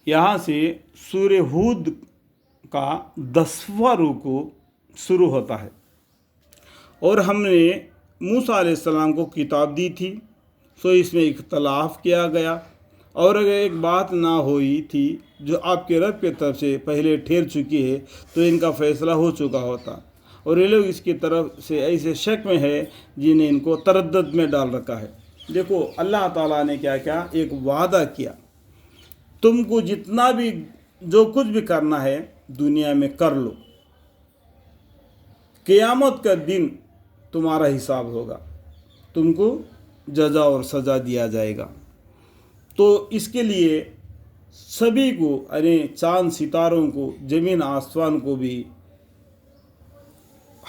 यहाँ से सूर्य हूद का 10वां रुकू शुरू होता है। और हमने मूसा अलैहिस्सलाम को किताब दी थी, सो इसमें इख्तलाफ किया गया, और अगर एक बात ना हुई थी जो आपके रब की तरफ से पहले ठहर चुकी है तो इनका फ़ैसला हो चुका होता। और ये लोग इसकी तरफ से ऐसे शक में है जिन्हें इनको तरद्दुद में डाल रखा है। देखो अल्लाह ताला ने क्या क्या एक वादा किया, तुमको जितना भी जो कुछ भी करना है दुनिया में कर लो, क़यामत का दिन तुम्हारा हिसाब होगा, तुमको जजा और सज़ा दिया जाएगा। तो इसके लिए सभी को, यानी चांद सितारों को, ज़मीन आसमान को भी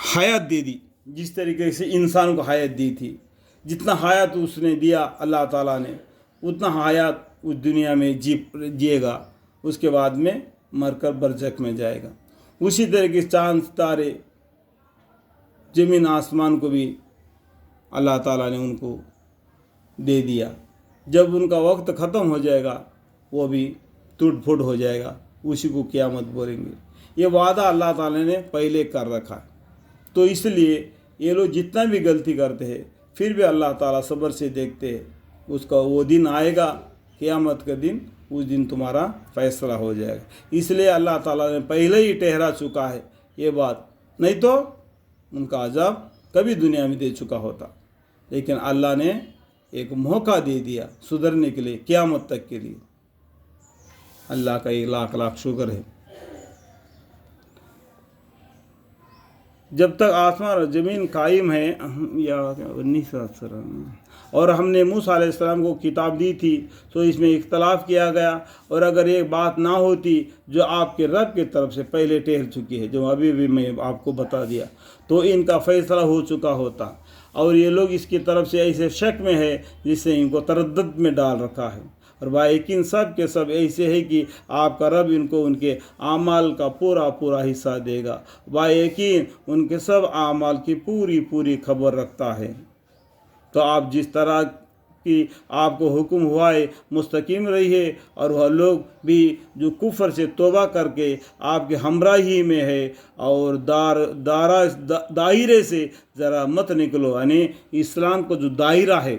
हयात दे दी, जिस तरीके से इंसान को हयात दी थी। जितना हयात उसने दिया अल्लाह ताला ने, उतना हयात उस दुनिया में जिएगा, उसके बाद में मरकर बरज़ख में जाएगा। उसी तरीके से चांद सितारे, ज़मीन आसमान को भी अल्लाह ताला ने उनको दे दिया। जब उनका वक्त ख़त्म हो जाएगा वो भी टूट फूट हो जाएगा, उसी को क़यामत बोलेंगे। ये वादा अल्लाह ताला ने पहले कर रखा है। तो इसलिए ये लोग जितना भी गलती करते हैं फिर भी अल्लाह ताला सब्र से देखते हैं, उसका वो दिन आएगा क़यामत का दिन, उस दिन तुम्हारा फ़ैसला हो जाएगा। इसलिए अल्लाह ताला ने पहले ही ठहरा चुका है ये बात, नहीं तो उनका अज़ाब कभी दुनिया में दे चुका होता। लेकिन अल्लाह ने एक मौका दे दिया सुधरने के लिए क़यामत तक के लिए। अल्लाह का 1,00,000 शुक्र है। जब तक आसमान और ज़मीन कायम है, या 19 और हमने मूसा अलैहिस्सलाम को किताब दी थी, तो इसमें इख्तलाफ किया गया। और अगर एक बात ना होती जो आपके रब की तरफ से पहले ठहर चुकी है, जो अभी भी मैं आपको बता दिया, तो इनका फ़ैसला हो चुका होता। और ये लोग इसकी तरफ से ऐसे शक में है जिससे इनको तरद्दुद में डाल रखा है। और बायकीन सब के सब ऐसे है कि आपका रब इनको उनके आमाल का पूरा पूरा हिस्सा देगा। बायकीन उनके सब आमाल की पूरी पूरी खबर रखता है। तो आप जिस तरह की आपको हुक्म हुआ है मुस्तकीम रहिए, और वह लोग भी जो कुफर से तौबा करके आपके हमराही में है और दायरे से ज़रा मत निकलो। यानी इस्लाम को जो दायरा है,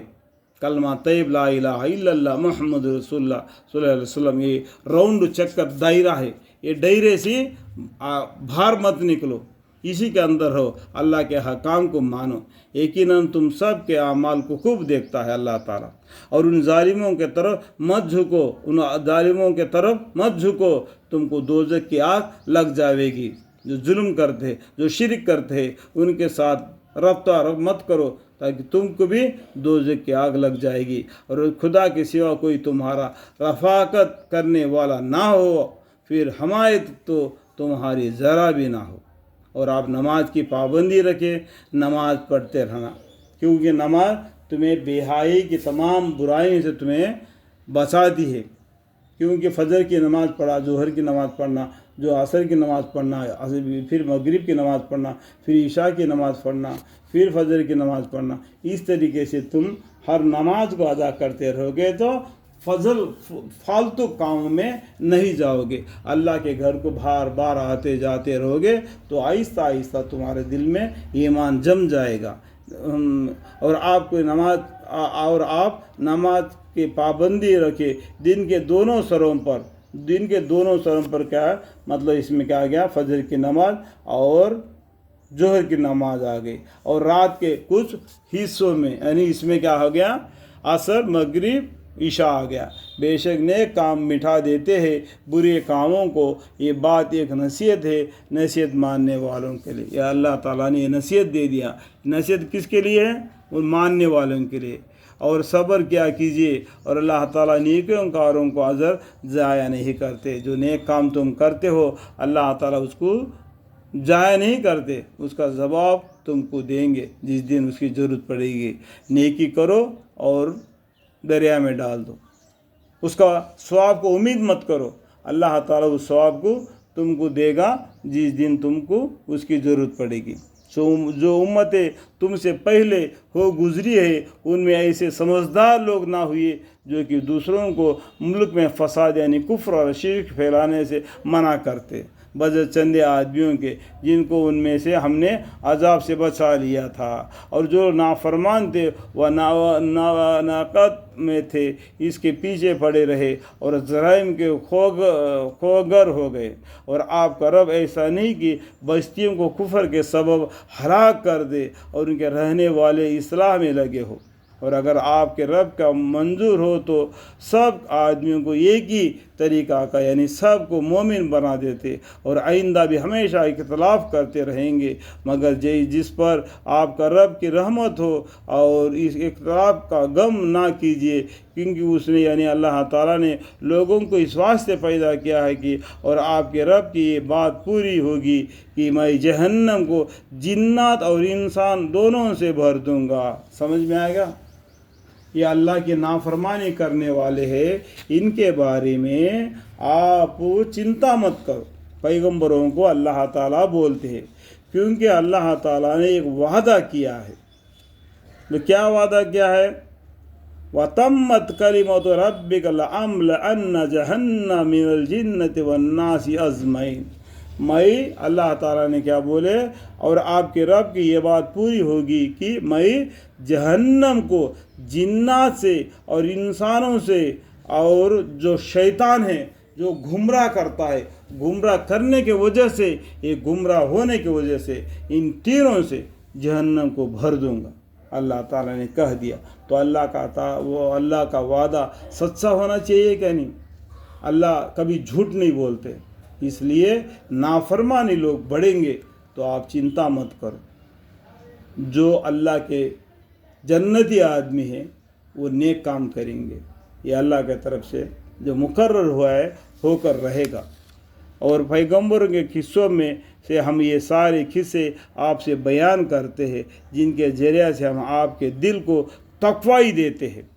कलमा तैयब ला इलाहा इल्लल्लाह मुहम्मद रसूलुल्लाह सल्लल्लाहु अलैहि वसल्लम, ये राउंड चक्कर दायरा है, ये दायरे से बाहर मत निकलो, इसी के अंदर हो, अल्लाह के हकाम को मानो। यकीनन तुम सब के अमाल को खूब देखता है अल्लाह ताला। और उन जालिमों के तरफ मत झुको, उन जालिमों के तरफ मत झुको, तुमको दोज़ख की आग लग जाएगी। जो जुल्म करते हैं, जो शिरक करते हैं, उनके साथ रब्ता मत करो, ताकि तुमको भी दोज़ख की आग लग जाएगी। और खुदा के सिवा कोई तुम्हारा रफ़ाकत करने वाला ना हो, फिर हमायत तो तुम्हारी ज़रा भी ना हो। और आप नमाज की पाबंदी रखें, नमाज पढ़ते रहना, क्योंकि नमाज तुम्हें बेहाई की तमाम बुराइयों से तुम्हें बचाती है। क्योंकि फजर की नमाज़ पढ़ा, जोहर की नमाज़ पढ़ना, जो असर की नमाज़ पढ़ना, फिर मगरिब की नमाज़ पढ़ना, फिर ईशा की नमाज़ पढ़ना, फिर फजर की नमाज़ पढ़ना, इस तरीके से तुम हर नमाज को अदा करते रहोगे तो फालतू कामों में नहीं जाओगे। अल्लाह के घर को बार बार आते जाते रहोगे तो आहिस्ता आहिस्ता तुम्हारे दिल में ईमान जम जाएगा। और आपको आप नमाज की पाबंदी रखे दिन के दोनों सरों पर। क्या है मतलब, इसमें क्या आ गया, फजर की नमाज और जोहर की नमाज आ गई। और रात के कुछ हिस्सों में, यानी इसमें क्या हो गया, असर मगरिब ईशा आ गया। बेशक नेक काम मिठा देते हैं बुरे कामों को, ये बात एक नसीहत है नसीहत मानने वालों के लिए। या अल्लाह ताला ने ये नसीहत दे दिया। नसीहत किसके लिए है? वो मानने वालों के लिए। और सब्र क्या कीजिए, और अल्लाह ताला नेकोकारों को अजर ज़ाया नहीं करते। जो नेक काम तुम करते हो अल्लाह ताला उसको ज़ाया नहीं करते, उसका जवाब तुमको देंगे जिस दिन उसकी ज़रूरत पड़ेगी। नेकी करो और दरिया में डाल दो, उसका सवाब को उम्मीद मत करो, अल्लाह ताला उस सवाब को तुमको देगा जिस दिन तुमको उसकी ज़रूरत पड़ेगी। जो उम्मतें तुमसे पहले हो गुजरी है उनमें ऐसे समझदार लोग ना हुए जो कि दूसरों को मुल्क में फसाद यानी कुफ्र और शिर्क फैलाने से मना करते, बजर चंदे आदमियों के जिनको उनमें से हमने अजाब से बचा लिया था। और जो नाफरमान थे वह नाकत में थे, इसके पीछे पड़े रहे और जराइम के खोगर हो गए। और आपका रब ऐसा नहीं कि बस्तियों को कुफर के सबब हलाक कर दे और उनके रहने वाले इस्लाह में लगे हो। और अगर आपके रब का मंजूर हो तो सब आदमियों को एक ही तरीक़ा का यानी सब को मोमिन बना देते और आइंदा भी हमेशा इख्तलाफ करते रहेंगे, मगर जिस पर आपका रब की रहमत हो। और इस इख्तलाफ का गम ना कीजिए, क्योंकि उसने यानी अल्लाह ताला ने लोगों को इस वास्ते पैदा किया है कि और आपके रब की ये बात पूरी होगी कि मैं जहन्नम को जिन्नात और इंसान दोनों से भर दूंगा। समझ में आएगा? ये अल्लाह की नाफरमानी करने वाले हैं, इनके बारे में आप चिंता मत करो। पैगंबरों को अल्लाह ताला बोलते हैं, क्योंकि अल्लाह ताला ने एक वादा किया है। तो क्या वादा किया है? वतम्मत कलिमतु रब्बिका लअम्लअन्न जहन्नम मिनल जिन्नति वन्नासी अजमईन। मैं अल्लाह ताला ने क्या बोले? और आपके रब की ये बात पूरी होगी कि मैं जहन्नम को जिन्नात से और इंसानों से और जो शैतान है जो गुमराह करता है, गुमराह करने के वजह से, ये गुमराह होने की वजह से इन तीनों से जहन्नम को भर दूंगा। अल्लाह ताला ने कह दिया। तो अल्लाह का वादा सच्चा होना चाहिए क्या नहीं? अल्लाह कभी झूठ नहीं बोलते, इसलिए नाफरमानी लोग बढ़ेंगे तो आप चिंता मत करो। जो अल्लाह के जन्नती आदमी हैं वो नेक काम करेंगे, ये अल्लाह के तरफ से जो मुकर्रर हुआ है होकर रहेगा। और पैगंबरों के किस्सों में से हम ये सारे किस्से आपसे बयान करते हैं, जिनके ज़रिए से हम आपके दिल को तक़वाई देते हैं।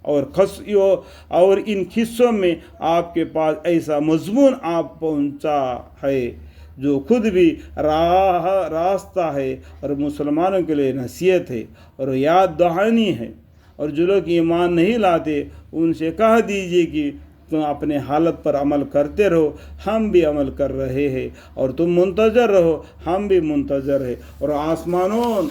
और इन किस्सों में आपके पास ऐसा मजमून आप पहुंचा है जो खुद भी रास्ता है और मुसलमानों के लिए नसीहत है और याद दहानी है। और जो लोग ईमान नहीं लाते उनसे कह दीजिए कि तुम अपने हालत पर अमल करते रहो, हम भी अमल कर रहे हैं, और तुम मुंतज़र रहो, हम भी मुंतज़र है। और आसमानों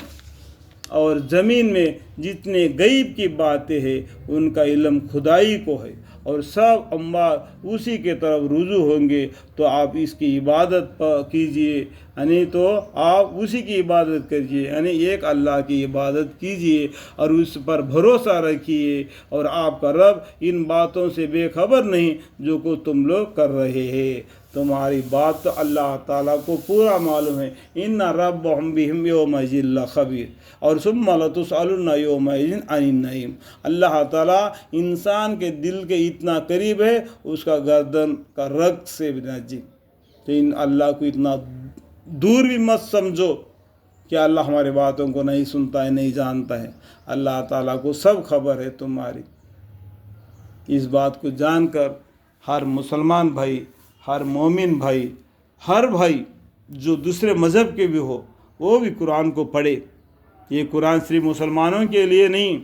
और ज़मीन में जितने गैब की बातें हैं उनका इल्म खुदाई को है, और सब अम्बा उसी के तरफ रुजू होंगे। तो आप इसकी इबादत कीजिए, यानी तो आप उसी की इबादत कीजिए, यानी एक अल्लाह की इबादत कीजिए और उस पर भरोसा रखिए। और आपका रब इन बातों से बेखबर नहीं जो को तुम लोग कर रहे हैं। तुम्हारी बात तो अल्लाह ताला को पूरा मालूम है। इन्ना रब्बहुम बिहिम यौमइज़िन लख़बीर और सुम्मा लतुसअलुन्ना यौमइज़िन अनिन नईम। अल्लाह ताला इंसान के दिल के इतना करीब है, उसका गर्दन का रग से भी नज़दीक। तो इन अल्लाह को इतना दूर भी मत समझो कि अल्लाह हमारी बातों को नहीं सुनता है, नहीं जानता है। अल्लाह ताला को सब खबर है तुम्हारी। इस बात को जानकर हर मुसलमान भाई, हर मोमिन भाई, हर भाई जो दूसरे मज़हब के भी हो वो भी कुरान को पढ़े। ये कुरान सिर्फ मुसलमानों के लिए नहीं,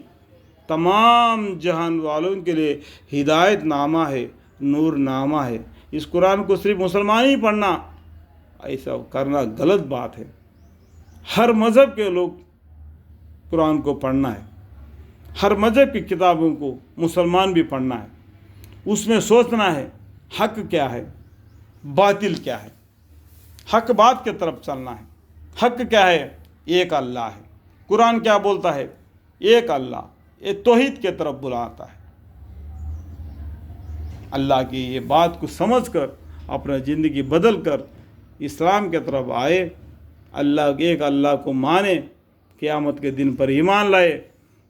तमाम जहान वालों के लिए हिदायत नामा है, नूर नामा है। इस कुरान को सिर्फ मुसलमान ही पढ़ना, ऐसा करना गलत बात है। हर मज़हब के लोग कुरान को पढ़ना है, हर मज़हब की किताबों को मुसलमान भी पढ़ना है। उसमें सोचना है हक़ क्या है, बातिल क्या है। हक़ बात की तरफ चलना है। हक़ क्या है? एक अल्लाह है। कुरान क्या बोलता है? एक अल्लाह, ये तौहीद के तरफ बुलाता है। अल्लाह की ये बात को समझकर अपना ज़िंदगी बदल कर इस्लाम के तरफ आए, एक अल्लाह को माने, क़यामत के दिन पर ईमान लाए।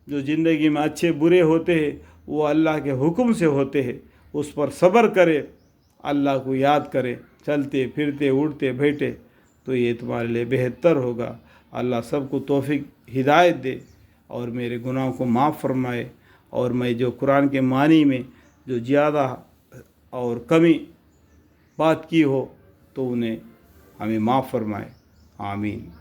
जो ज़िंदगी में अच्छे बुरे होते हैं वो अल्लाह के हुक्म से होते हैं, उस पर सब्र करे, अल्लाह को याद करे, चलते फिरते उठते बैठे, तो ये तुम्हारे लिए बेहतर होगा। अल्लाह सबको तौफीक हिदायत दे और मेरे गुनाहों को माफ़ फरमाए। और मैं जो कुरान के मानी में जो ज़्यादा और कमी बात की हो तो उन्हें हमें माफ़ फरमाए। आमीन।